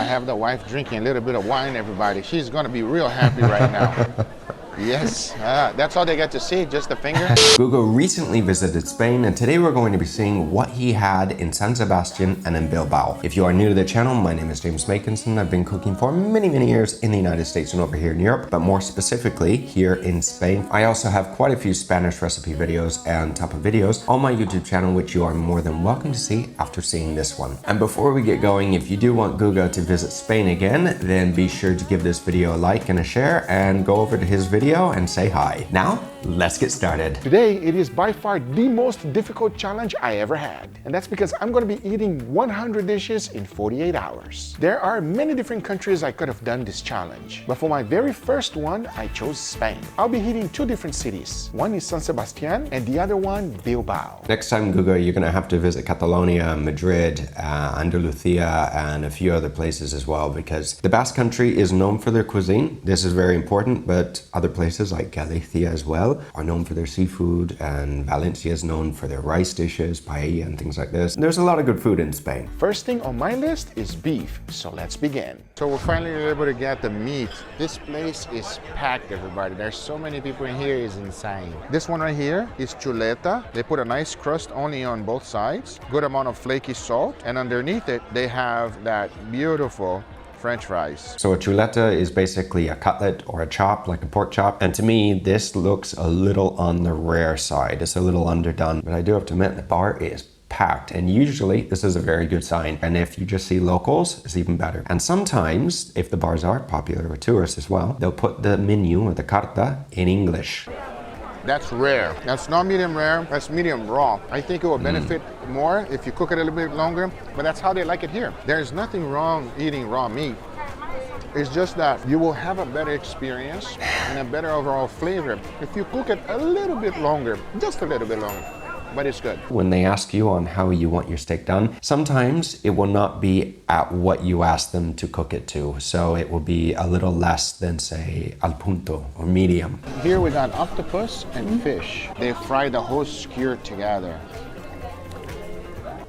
have the wife drinking a little bit of wine, everybody. She's gonna be real happy right now. Yes, that's all they get to see, just the finger. Guga recently visited Spain, and today we're going to be seeing what he had in San Sebastian and in Bilbao. If you are new to the channel, my name is Makinson. I've been cooking for many years in the United States and over here in Europe, but more specifically here in Spain. I also have quite a few Spanish recipe videos and tapas videos on my YouTube channel, which you are more than welcome to see after seeing this one. And before we get going, if you do want Guga to visit Spain again, then be sure to give this video a like and a share and go over to his video and say hi. Now, let's get started. Today, it is by far the most difficult challenge I ever had. And that's because I'm going to be eating 100 dishes in 48 hours. There are many different countries I could have done this challenge. But for my very first one, I chose Spain. I'll be hitting two different cities. One is San Sebastian and the other one, Bilbao. Next time, Guga, you're gonna have to visit Catalonia, Madrid, Andalusia, and a few other places as well, because the Basque country is known for their cuisine. This is very important, but other places like Galicia as well are known for their seafood, and Valencia is known for their rice dishes, paella and things like this. There's a lot of good food in Spain. First thing on my list is beef, so let's begin. So we're finally able to get the meat. This place is packed, everybody. There's so many people in here, it's insane. This one right here is chuleta. They put a nice crust only on both sides, good amount of flaky salt, and underneath it they have that beautiful French fries. So a chuleta is basically a cutlet or a chop, like a pork chop. And to me, this looks a little on the rare side. It's a little underdone, but I do have to admit the bar is packed. And usually this is a very good sign. And if you just see locals, it's even better. And sometimes, if the bars are popular with tourists as well, they'll put the menu or the carta in English. That's rare. That's not medium rare, that's medium raw. I think it will benefit more if you cook it a little bit longer, but that's how they like it here. There's nothing wrong eating raw meat. It's just that you will have a better experience and a better overall flavor if you cook it a little bit longer, just a little bit longer. But it's good. When they ask you on how you want your steak done, sometimes it will not be at what you ask them to cook it to. So it will be a little less than, say, al punto or medium. Here we got octopus and fish. They fry the whole skewer together.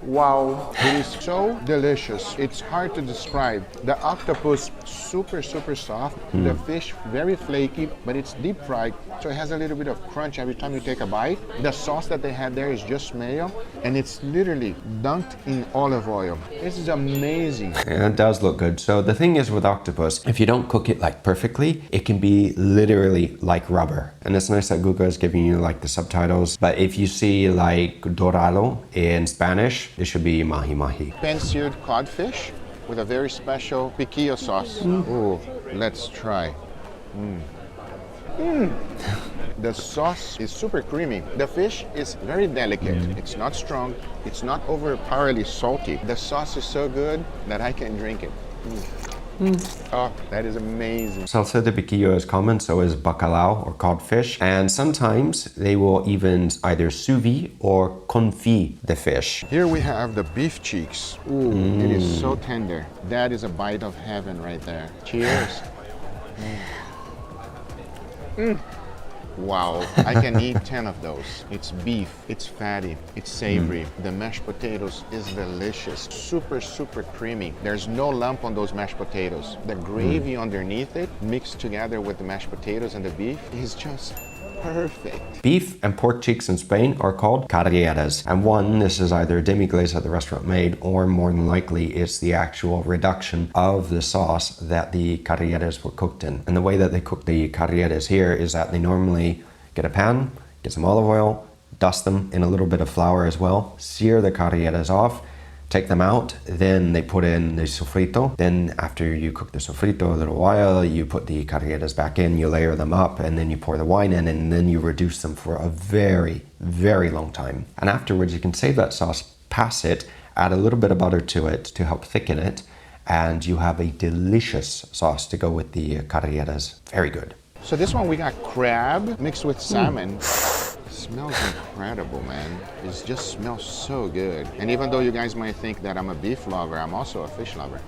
Wow, it is so delicious. It's hard to describe. The octopus, super soft. The fish, very flaky, but it's deep fried, so it has a little bit of crunch every time you take a bite. The sauce that they had there is just mayo, and it's literally dunked in olive oil. This is amazing. Yeah, it does look good. So the thing is with octopus, if you don't cook it like perfectly, it can be literally like rubber. And it's nice that Guga is giving you like the subtitles. But if you see like dorado in Spanish, it should be mahi. Pan-seared codfish with a very special piquillo sauce. Ooh, let's try. The sauce is super creamy. The fish is very delicate. It's not strong. It's not overpoweringly salty. The sauce is so good that I can drink it. Oh, that is amazing. Salsa de piquillo is common, so is bacalao or codfish. And sometimes they will even either sous vide or confit the fish. Here we have the beef cheeks. Ooh, it is so tender. That is a bite of heaven right there. Cheers. Wow, I can eat 10 of those. It's beef, it's fatty, it's savory. The mashed potatoes is delicious. Super creamy. There's no lump on those mashed potatoes. The gravy underneath it, mixed together with the mashed potatoes and the beef, is just perfect. Beef and pork cheeks in Spain are called carrilleras. And this is either demi-glace that the restaurant made, or more than likely it's the actual reduction of the sauce that the carrilleras were cooked in. And the way that they cook the carrilleras here is that they normally get a pan, get some olive oil, dust them in a little bit of flour as well, sear the carrilleras off, take them out, then they put in the sofrito. Then after you cook the sofrito a little while, you put the carrilleras back in, you layer them up, and then you pour the wine in, and then you reduce them for a very long time. And afterwards you can save that sauce, pass it, add a little bit of butter to it to help thicken it, and you have a delicious sauce to go with the carrilleras. Very good. So this one we got crab mixed with salmon. Smells incredible, man. It just smells so good. And even though you guys might think that I'm a beef lover, I'm also a fish lover.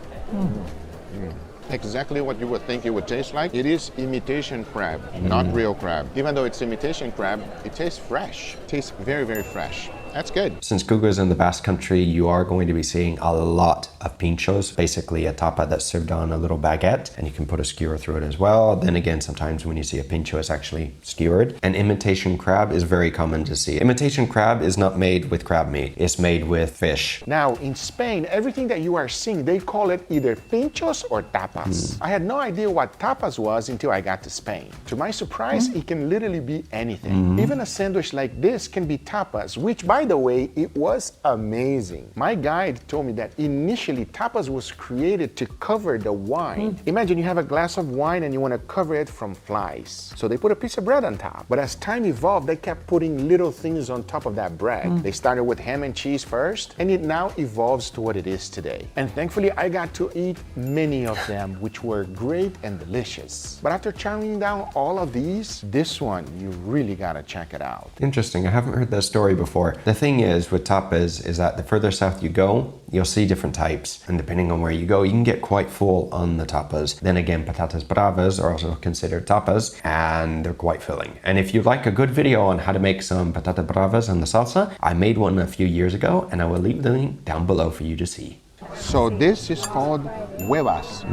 exactly what you would think it would taste like. It is imitation crab, not real crab. Even though it's imitation crab, it tastes fresh. It tastes very, very fresh. That's good. Since Guga is in the Basque country, you are going to be seeing a lot of pinchos, basically a tapa that's served on a little baguette, and you can put a skewer through it as well. Then again, sometimes when you see a pincho, it's actually skewered. And imitation crab is very common to see. Imitation crab is not made with crab meat, it's made with fish. Now, in Spain, everything that you are seeing, they call it either pinchos or tapas. I had no idea what tapas was until I got to Spain. To my surprise, it can literally be anything. Even a sandwich like this can be tapas, which, by the way, it was amazing. My guide told me that initially tapas was created to cover the wine. Imagine you have a glass of wine and you want to cover it from flies. So they put a piece of bread on top. But as time evolved, they kept putting little things on top of that bread. They started with ham and cheese first, and it now evolves to what it is today. And thankfully, I got to eat many of them, which were great and delicious. But after chowing down all of these, this one, you really gotta check it out. Interesting, I haven't heard that story before. The thing is with tapas is that the further south you go, you'll see different types. And depending on where you go, you can get quite full on the tapas. Then again, patatas bravas are also considered tapas, and they're quite filling. And if you'd like a good video on how to make some patata bravas and the salsa, I made one a few years ago, and I will leave the link down below for you to see. So this is called huevas.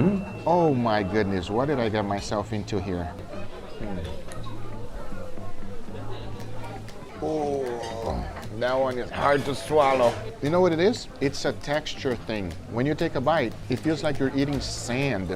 Oh my goodness, what did I get myself into here? Oh, that one is hard to swallow. You know what it is? It's a texture thing. When you take a bite, it feels like you're eating sand.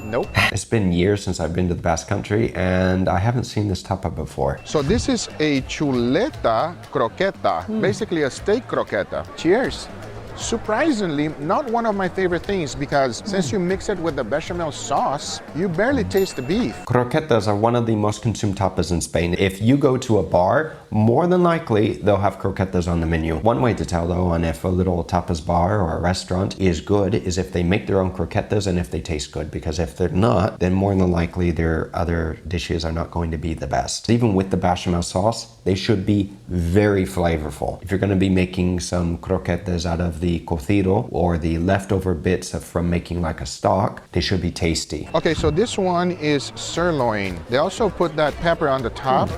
Nope. It's been years since I've been to the Basque country, and I haven't seen this tapa before. So this is a chuleta croqueta, basically a steak croqueta. Cheers. Surprisingly, not one of my favorite things, because since you mix it with the bechamel sauce, you barely taste the beef. Croquetas are one of the most consumed tapas in Spain. If you go to a bar, more than likely they'll have croquetas on the menu. One way to tell though on if a little tapas bar or a restaurant is good is if they make their own croquetas and if they taste good, because if they're not, then more than likely their other dishes are not going to be the best. Even with the bechamel sauce, they should be very flavorful. If you're going to be making some croquetas out of the cocido or the leftover bits from making like a stock, they should be tasty. Okay, so this one is sirloin. They also put that pepper on the top.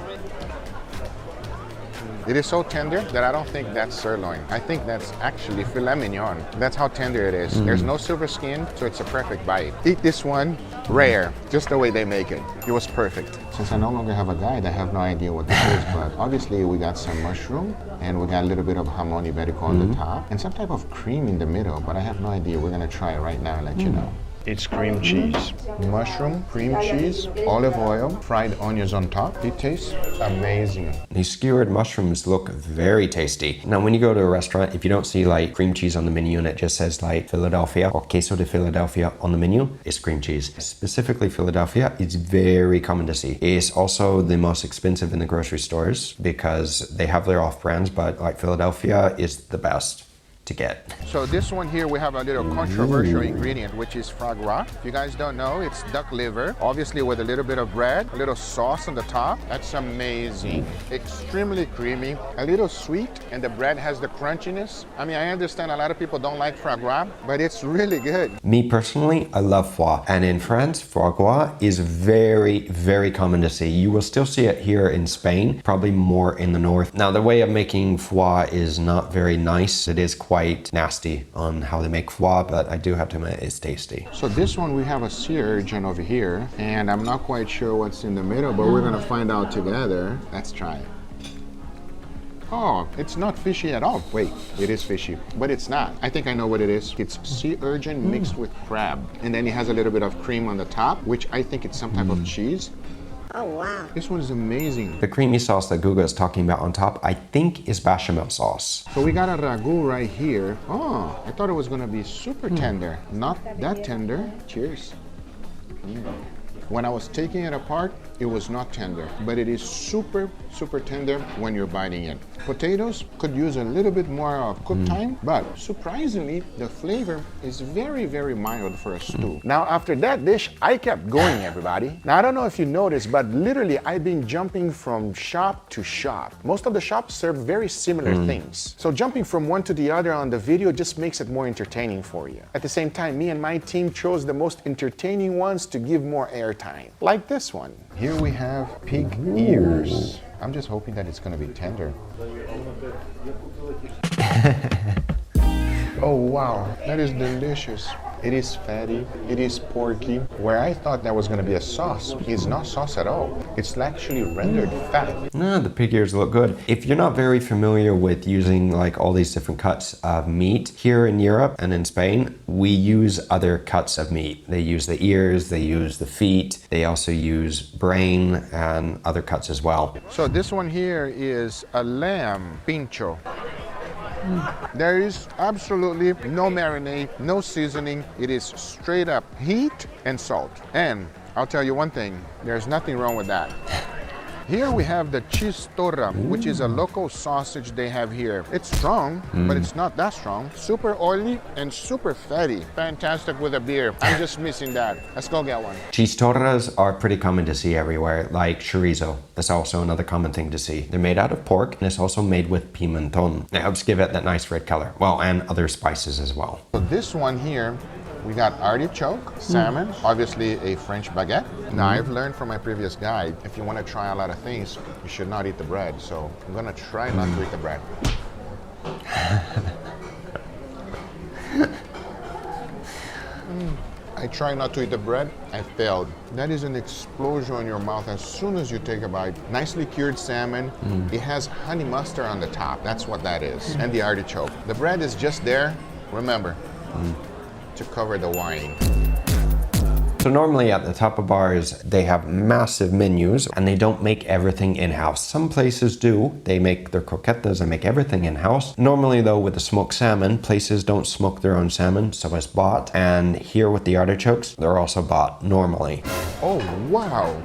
It is so tender that I don't think that's sirloin. I think that's actually filet mignon. That's how tender it is. There's no silver skin, so it's a perfect bite. Eat this one rare, just the way they make it. It was perfect. Since I no longer have a guide, I have no idea what this is, but obviously we got some mushroom and we got a little bit of jamon iberico on the top and some type of cream in the middle, but I have no idea. We're gonna try it right now and let you know. It's cream cheese, mushroom, cream cheese, olive oil, fried onions on top. It tastes amazing. These skewered mushrooms look very tasty. Now, when you go to a restaurant, if you don't see like cream cheese on the menu and it just says like Philadelphia or queso de Philadelphia on the menu, it's cream cheese. Specifically Philadelphia, it's very common to see. It's also the most expensive in the grocery stores because they have their off brands, but like Philadelphia is the best to get. So this one here, we have a little controversial ingredient, which is foie gras. If you guys don't know, it's duck liver, obviously with a little bit of bread, a little sauce on the top. That's amazing. Extremely creamy, a little sweet, and the bread has the crunchiness. I mean, I understand a lot of people don't like foie gras, but it's really good. Me personally, I love foie. And in France, foie gras is very, very common to see. You will still see it here in Spain, probably more in the north. Now, the way of making foie is not very nice. It is quite nasty on how they make foie, but I do have to admit it's tasty. So this one, we have a sea urchin over here, and I'm not quite sure what's in the middle, but we're gonna find out together. Let's try it. Oh, it's not fishy at all. Wait, it is fishy, but it's not. I think I know what it is. It's sea urchin mixed with crab. And then it has a little bit of cream on the top, which I think it's some type of cheese. Oh, wow. This one is amazing. The creamy sauce that Guga is talking about on top, I think is bechamel sauce. So we got a ragu right here. Oh, I thought it was gonna be super tender. Not that tender. Cheers. When I was taking it apart, it was not tender, but it is super, super tender when you're biting it. Potatoes could use a little bit more of cook time, but surprisingly, the flavor is very, very mild for a stew. Now, after that dish, I kept going, everybody. Now, I don't know if you noticed, but literally, I've been jumping from shop to shop. Most of the shops serve very similar things. So jumping from one to the other on the video just makes it more entertaining for you. At the same time, me and my team chose the most entertaining ones to give more airtime, like this one. Here we have pig ears. I'm just hoping that it's gonna be tender. Oh wow, that is delicious. It is fatty, it is porky. Where I thought that was gonna be a sauce, it's not sauce at all. It's actually rendered fat. No, the pig ears look good. If you're not very familiar with using like all these different cuts of meat, here in Europe and in Spain, we use other cuts of meat. They use the ears, they use the feet, they also use brain and other cuts as well. So this one here is a lamb pincho. There is absolutely no marinade, no seasoning. It is straight up heat and salt. And I'll tell you one thing, there's nothing wrong with that. Here we have the chistorra, which is a local sausage they have here. It's strong, but it's not that strong. Super oily and super fatty. Fantastic with a beer. I'm just missing that. Let's go get one. Chistorras are pretty common to see everywhere, like chorizo. That's also another common thing to see. They're made out of pork, and it's also made with pimenton. It helps give it that nice red color. Well, and other spices as well. So this one here, we got artichoke, salmon, obviously a French baguette. Now I've learned from my previous guide, if you want to try a lot of things, you should not eat the bread. So I'm gonna try not to eat the bread. I try not to eat the bread, I failed. That is an explosion in your mouth as soon as you take a bite. Nicely cured salmon. It has honey mustard on the top, that's what that is. And the artichoke. The bread is just there, remember, to cover the wine. So normally at the Tapas bars, they have massive menus and they don't make everything in-house. Some places do. They make their croquetas and make everything in-house. Normally though, with the smoked salmon, places don't smoke their own salmon, so it's bought. And here with the artichokes, they're also bought normally. Oh, wow.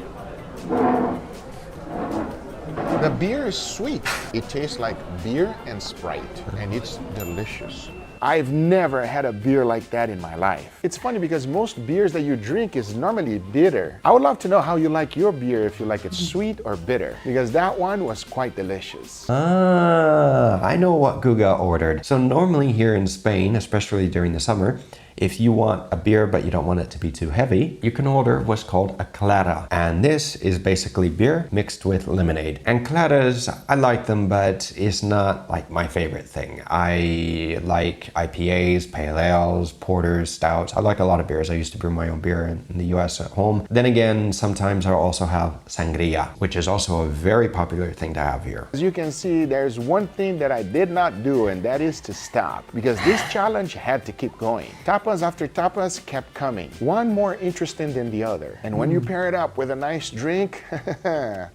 The beer is sweet. It tastes like beer and Sprite, and it's delicious. I've never had a beer like that in my life. It's funny because most beers that you drink is normally bitter. I would love to know how you like your beer, if you like it sweet or bitter, because that one was quite delicious. Ah, I know what Guga ordered. So normally here in Spain, especially during the summer, if you want a beer but you don't want it to be too heavy, you can order what's called a clara. And this is basically beer mixed with lemonade. And claras, I like them, but it's not like my favorite thing. I like IPAs, pale ales, porters, stouts. I like a lot of beers. I used to brew my own beer in the US at home. Then again, sometimes I'll also have sangria, which is also a very popular thing to have here. As you can see, there's one thing that I did not do, and that is to stop, because this challenge had to keep going. Tapas after tapas kept coming, one more interesting than the other. And when you pair it up with a nice drink,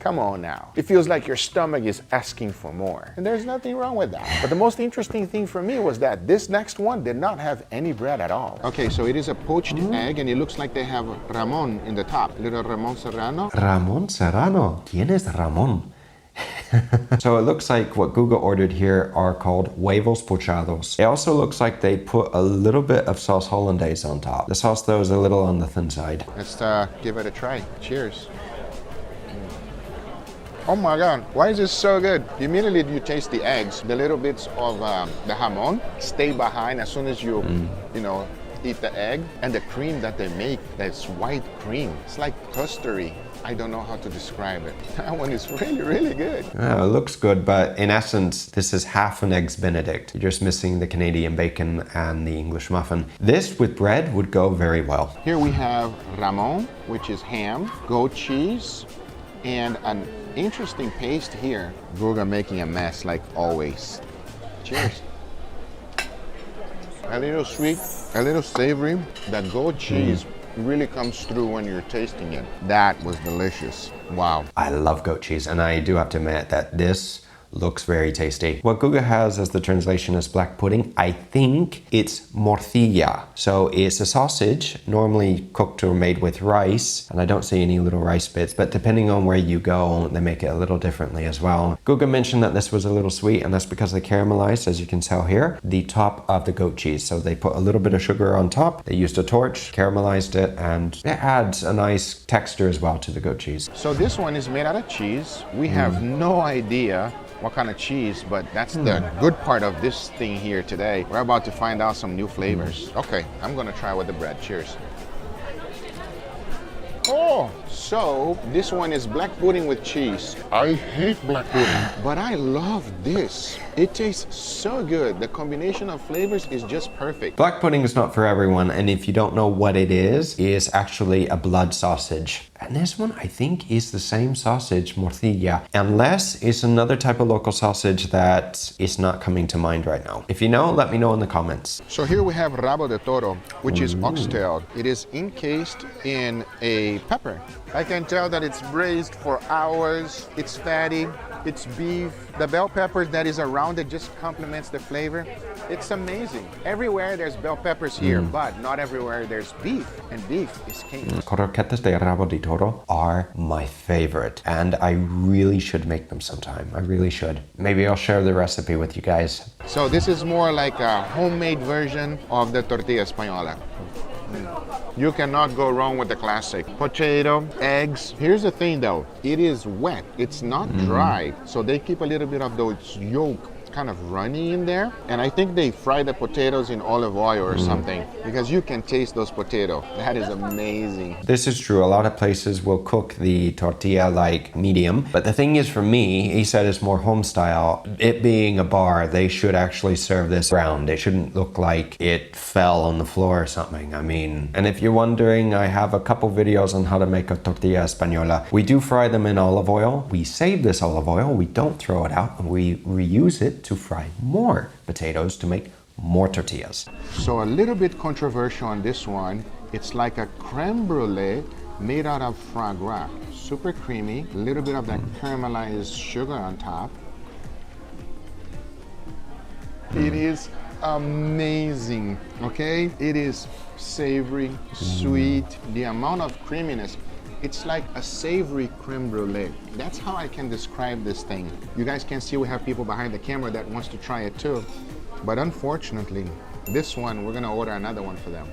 come on now. It feels like your stomach is asking for more. And there's nothing wrong with that. But the most interesting thing for me was that this next one did not have any bread at all. Okay, so it is a poached egg, and it looks like they have Ramon in the top. Little Ramon Serrano. Ramon Serrano. ¿Quién es Ramon? So it looks like what Guga ordered here are called huevos pochados. It also looks like they put a little bit of sauce hollandaise on top. The sauce though is a little on the thin side. Let's give it a try. Cheers. Oh my God, why is this so good? Immediately you taste the eggs, the little bits of the jamon stay behind as soon as you, eat the egg. And the cream that they make, that's white cream. It's like custardy. I don't know how to describe it. That one is really, really good. Oh, it looks good, but in essence, this is half an Eggs Benedict. You're just missing the Canadian bacon and the English muffin. This with bread would go very well. Here we have Ramon, which is ham, goat cheese, and an interesting paste here. Guga making a mess like always. Cheers. A little sweet, a little savory. That goat cheese really comes through when you're tasting it. That was delicious. Wow. I love goat cheese, and I do have to admit that this looks very tasty. What Guga has as the translation is black pudding. I think it's morcilla. So it's a sausage normally cooked or made with rice, and I don't see any little rice bits, but depending on where you go, they make it a little differently as well. Guga mentioned that this was a little sweet, and that's because they caramelized, as you can tell here, the top of the goat cheese. So they put a little bit of sugar on top, they used a torch, caramelized it, and it adds a nice texture as well to the goat cheese. So this one is made out of cheese. We have no idea what kind of cheese, but that's the good part of this thing here today. We're about to find out some new flavors. Okay, I'm gonna try with the bread. Cheers. Oh, so this one is black pudding with cheese. I hate black pudding, but I love this. It tastes so good. The combination of flavors is just perfect. Black pudding is not for everyone, and if you don't know what it is actually a blood sausage. And this one, I think, is the same sausage, morcilla, unless it's another type of local sausage that is not coming to mind right now. If you know, let me know in the comments. So here we have rabo de toro, which is oxtail. It is encased in a pepper. I can tell that it's braised for hours. It's fatty, it's beef. The bell pepper that is around it just complements the flavor. It's amazing. Everywhere there's bell peppers here, but not everywhere there's beef, and beef is king. Croquetas de rabo de toro are my favorite, and I really should make them sometime. I really should. Maybe I'll share the recipe with you guys. So this is more like a homemade version of the tortilla española. You cannot go wrong with the classic. Potato, eggs. Here's the thing though, it is wet, it's not dry. So they keep a little bit of those yolk kind of runny in there. And I think they fry the potatoes in olive oil or something, because you can taste those potatoes. That is amazing. This is true. A lot of places will cook the tortilla like medium. But the thing is, for me, he said it's more home style. It being a bar, they should actually serve this brown. It shouldn't look like it fell on the floor or something. I mean, and if you're wondering, I have a couple videos on how to make a tortilla española. We do fry them in olive oil. We save this olive oil. We don't throw it out, and we reuse it to fry more potatoes to make more tortillas. So a little bit controversial on this one. It's like a creme brulee made out of foie gras. Super creamy, a little bit of that caramelized sugar on top. It is amazing, okay? It is savory, sweet, the amount of creaminess. It's like a savory creme brulee. That's how I can describe this thing. You guys can see we have people behind the camera that wants to try it too. But unfortunately, this one, we're gonna order another one for them.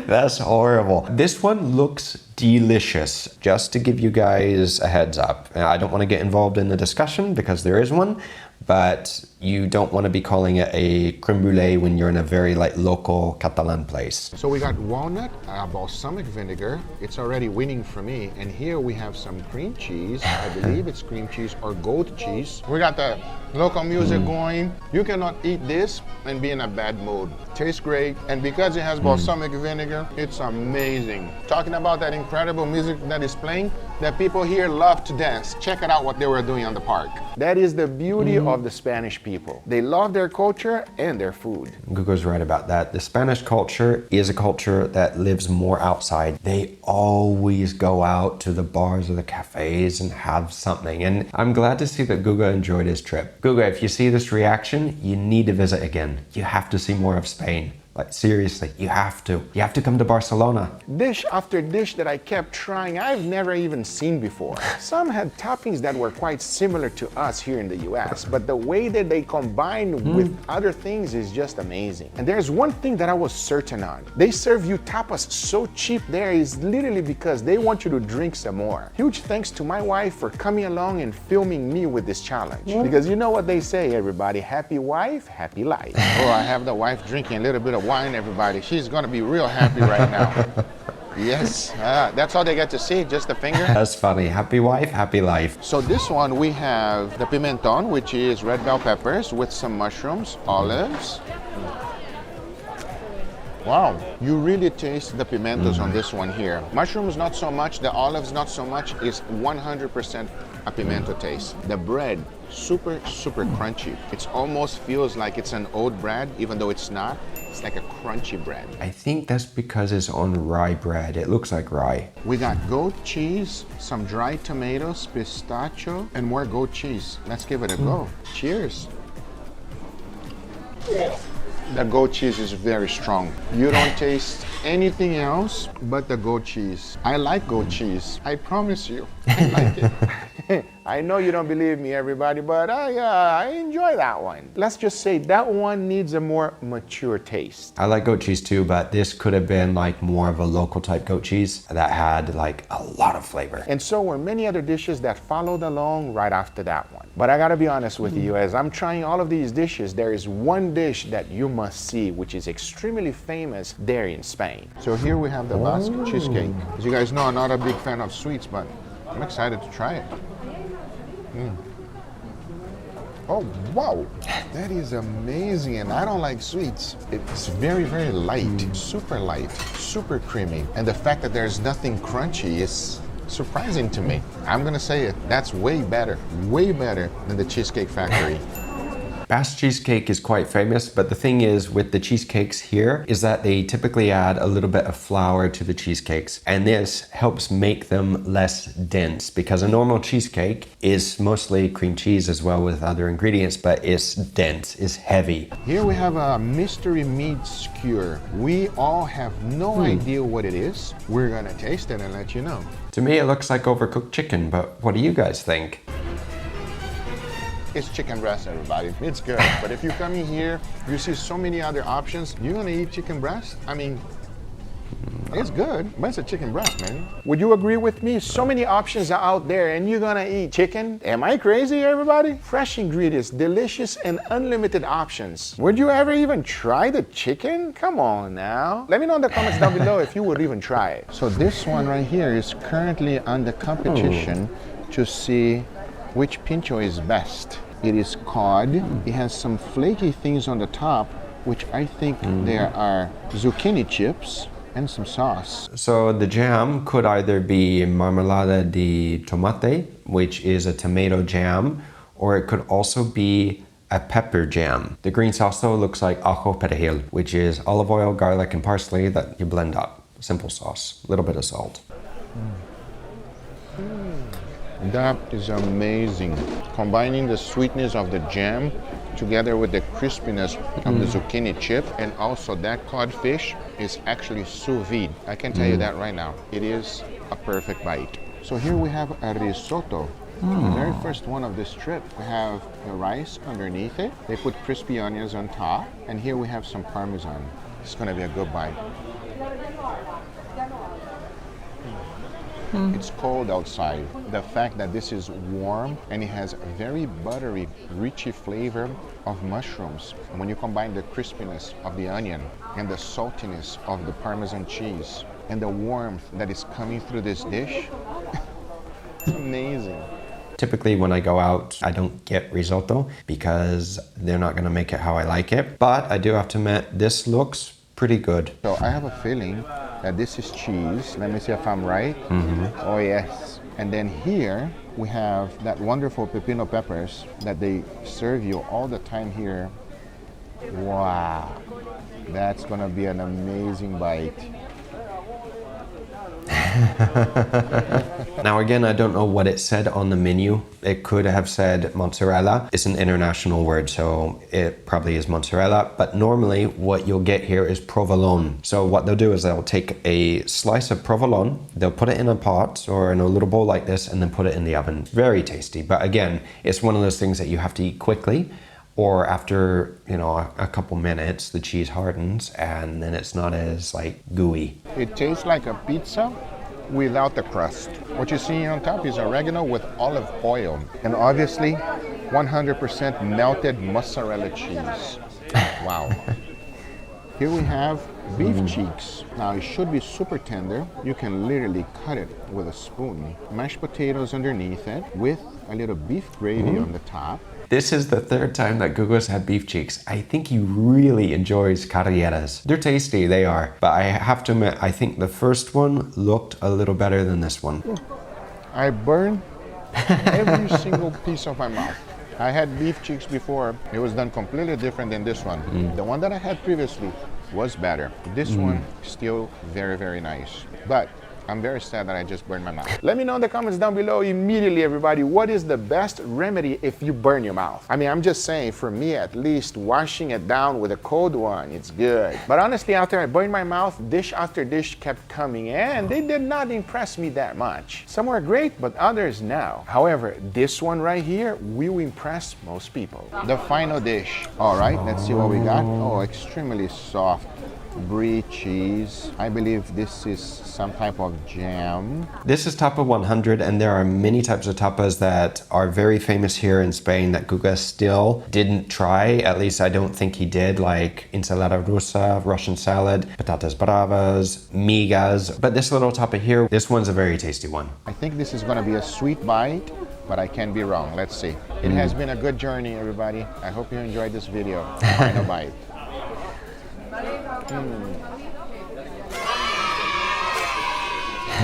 That's horrible. This one looks delicious. Just to give you guys a heads up, I don't want to get involved in the discussion because there is one, but you don't want to be calling it a creme brulee when you're in a very like local Catalan place. So we got walnut, balsamic vinegar. It's already winning for me. And here we have some cream cheese. I believe it's cream cheese or goat cheese. We got the local music going. You cannot eat this and be in a bad mood. Tastes great. And because it has balsamic vinegar, it's amazing. Talking about that incredible music that is playing, that people here love to dance. Check it out what they were doing on the park. That is the beauty of the Spanish people. They love their culture and their food. Guga's right about that. The Spanish culture is a culture that lives more outside. They always go out to the bars or the cafes and have something. And I'm glad to see that Guga enjoyed his trip. Guga, if you see this reaction, you need to visit again. You have to see more of Spain. Like seriously, you have to. You have to come to Barcelona. Dish after dish that I kept trying, I've never even seen before. Some had toppings that were quite similar to us here in the US, but the way that they combine with other things is just amazing. And there's one thing that I was certain on. They serve you tapas so cheap there is literally because they want you to drink some more. Huge thanks to my wife for coming along and filming me with this challenge. Because you know what they say, everybody, happy wife, happy life. Oh, I have the wife drinking a little bit of wine, everybody. She's gonna be real happy right now. Yes, that's all they get to see, just the finger. That's funny. Happy wife, happy life. So this one we have the pimenton, which is red bell peppers with some mushrooms, olives. Wow, you really taste the pimentos on this one here. Mushrooms not so much, the olives not so much, is 100% a pimento taste. The bread, super crunchy. It almost feels like it's an oat bread, even though it's not. It's like a crunchy bread. I think that's because it's on rye bread. It looks like rye. We got goat cheese, some dried tomatoes, pistachio, and more goat cheese. Let's give it a go. Cheers. The goat cheese is very strong. You don't taste anything else but the goat cheese. I like goat cheese. I promise you, I like it. I know you don't believe me, everybody, but I enjoy that one. Let's just say that one needs a more mature taste. I like goat cheese too, but this could have been like more of a local type goat cheese that had like a lot of flavor. And so were many other dishes that followed along right after that one. But I gotta be honest with you, as I'm trying all of these dishes, there is one dish that you must see, which is extremely famous there in Spain. So here we have the Basque cheesecake. As you guys know, I'm not a big fan of sweets, but I'm excited to try it. Oh, wow, that is amazing, and I don't like sweets. It's very, very light, super creamy. And the fact that there's nothing crunchy is surprising to me. I'm gonna say it, that's way better than the Cheesecake Factory. Basque cheesecake is quite famous, but the thing is with the cheesecakes here is that they typically add a little bit of flour to the cheesecakes, and this helps make them less dense because a normal cheesecake is mostly cream cheese as well with other ingredients, but it's dense, it's heavy. Here we have a mystery meat skewer. We all have no idea what it is. We're gonna taste it and let you know. To me, it looks like overcooked chicken, but what do you guys think? It's chicken breast, everybody. It's good. But if you come in here, you see so many other options. You're gonna eat chicken breast? I mean, it's good, but it's a chicken breast, man. Would you agree with me? So many options are out there and you're gonna eat chicken? Am I crazy, everybody? Fresh ingredients, delicious and unlimited options. Would you ever even try the chicken? Come on now. Let me know in the comments down below if you would even try it. So this one right here is currently under competition to see which Pincho is best. It is cod. It has some flaky things on the top, which I think there are zucchini chips and some sauce. So the jam could either be marmelada de tomate, which is a tomato jam, or it could also be a pepper jam. The green sauce though looks like ajo perejil, which is olive oil, garlic, and parsley that you blend up. Simple sauce, a little bit of salt. That is amazing. Combining the sweetness of the jam together with the crispiness of the zucchini chip, and also that codfish is actually sous vide. I can tell you that right now. It is a perfect bite. So here we have a risotto. The very first one of this trip. We have the rice underneath it. They put crispy onions on top, and here we have some Parmesan. It's gonna be a good bite. It's cold outside. The fact that this is warm and it has a very buttery, richy flavor of mushrooms. And when you combine the crispiness of the onion and the saltiness of the Parmesan cheese and the warmth that is coming through this dish, it's amazing. Typically when I go out, I don't get risotto because they're not gonna make it how I like it. But I do have to admit, this looks pretty good. So I have a feeling that this is cheese. Let me see if I'm right. Oh yes. And then here we have that wonderful pepino peppers that they serve you all the time here. Wow. That's gonna be an amazing bite. Now again, I don't know what it said on the menu. It could have said mozzarella. It's an international word, so it probably is mozzarella. But normally what you'll get here is provolone. So what they'll do is they'll take a slice of provolone, they'll put it in a pot or in a little bowl like this and then put it in the oven. Very tasty. But again, it's one of those things that you have to eat quickly, or after, you know, a couple minutes, the cheese hardens and then it's not as like gooey. It tastes like a pizza without the crust. What you see on top is oregano with olive oil, and obviously 100% melted mozzarella cheese. Wow. Here we have beef cheeks. Now it should be super tender. You can literally cut it with a spoon. Mashed potatoes underneath it with a little beef gravy on the top. This is the third time that Guga's had beef cheeks. I think he really enjoys carrilleras. They're tasty, they are. But I have to admit, I think the first one looked a little better than this one. I burned every single piece of my mouth. I had beef cheeks before. It was done completely different than this one. The one that I had previously was better. This one, still very, very nice. But I'm very sad that I just burned my mouth. Let me know in the comments down below immediately, everybody, what is the best remedy if you burn your mouth? I mean, I'm just saying, for me at least, washing it down with a cold one, it's good. But honestly, after I burned my mouth, dish after dish kept coming and they did not impress me that much. Some were great, but others no. However, this one right here will impress most people. The final dish. All right, let's see what we got. Oh, extremely soft brie cheese. I believe this is some type of jam. This is Tapa 100, and there are many types of tapas that are very famous here in Spain that Guga still didn't try. At least I don't think he did, like ensalada rusa, Russian salad, patatas bravas, migas. But this little tapa here, this one's a very tasty one. I think this is gonna be a sweet bite, but I can be wrong. Let's see. It has been a good journey, everybody. I hope you enjoyed this video. Final bite.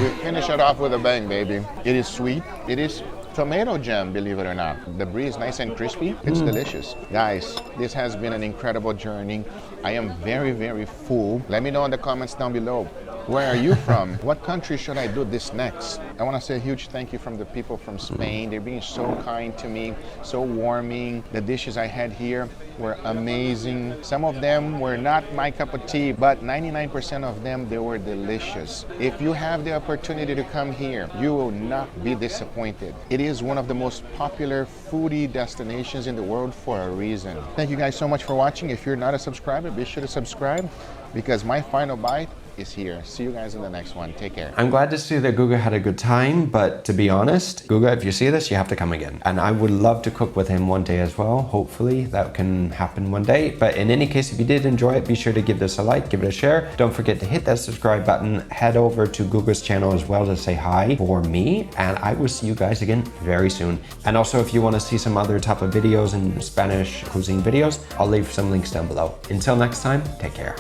We finish it off with a bang, baby. It is sweet. It is tomato jam, believe it or not. The brie is nice and crispy. It's delicious. Guys, this has been an incredible journey. I am very, very full. Let me know in the comments down below. Where are you from? What country should I do this next? I want to say a huge thank you from the people from Spain. They're being so kind to me, so warming. The dishes I had here were amazing. Some of them were not my cup of tea, but 99% of them, they were delicious. If you have the opportunity to come here, you will not be disappointed. It is one of the most popular foodie destinations in the world for a reason. Thank you guys so much for watching. If you're not a subscriber, be sure to subscribe because my final bite is here. See you guys in the next one. Take care. I'm glad to see that Guga had a good time, but to be honest, Guga, if you see this, you have to come again. And I would love to cook with him one day as well. Hopefully that can happen one day. But in any case, if you did enjoy it, be sure to give this a like, give it a share. Don't forget to hit that subscribe button. Head over to Guga's channel as well to say hi for me. And I will see you guys again very soon. And also, if you want to see some other type of videos and Spanish cuisine videos, I'll leave some links down below. Until next time, take care.